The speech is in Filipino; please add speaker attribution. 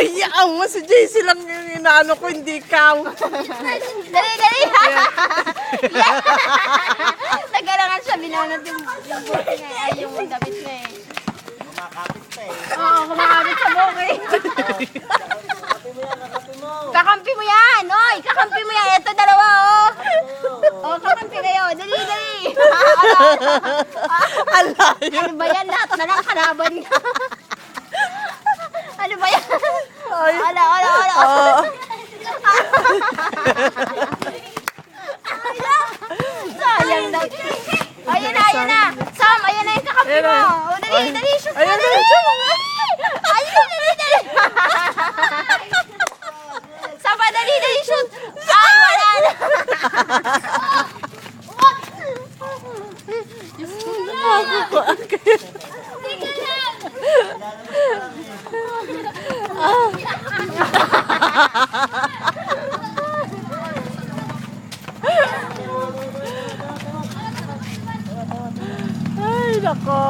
Speaker 1: Hayaan mo, si JC lang yung inaano ko, hindi ikaw.
Speaker 2: Dali, dali! Yeah! Nagalangan siya, binanat yung buhok niya eh. Ay, yung damit niya eh.
Speaker 3: Kumakapit pa eh.
Speaker 2: Oo, kumakabit sa buhok eh. Kakampi mo yan! Oy, kakampi mo yan! Ito, dalawa oh! Oh, kakampi kayo! Dali, dali!
Speaker 1: Alayo.
Speaker 2: Ano ba yan? Lahat na lang kalaban ka. Ano ba yan?
Speaker 1: Ay.
Speaker 2: Ala, ala, ala.
Speaker 1: Oo.
Speaker 2: Sayang daw. Ayun na, ayun na. Sam, ayun na yung kakampi
Speaker 1: Ayun
Speaker 2: mo.
Speaker 1: na.
Speaker 2: O, dali, dali. Shoot mo,
Speaker 1: Ayun na,
Speaker 2: dali.
Speaker 1: shoot
Speaker 2: Ayun, dali, dali. Sam, dali, dali, shoot. Ay, wala na. Tingnan lang.
Speaker 1: Ay, nako.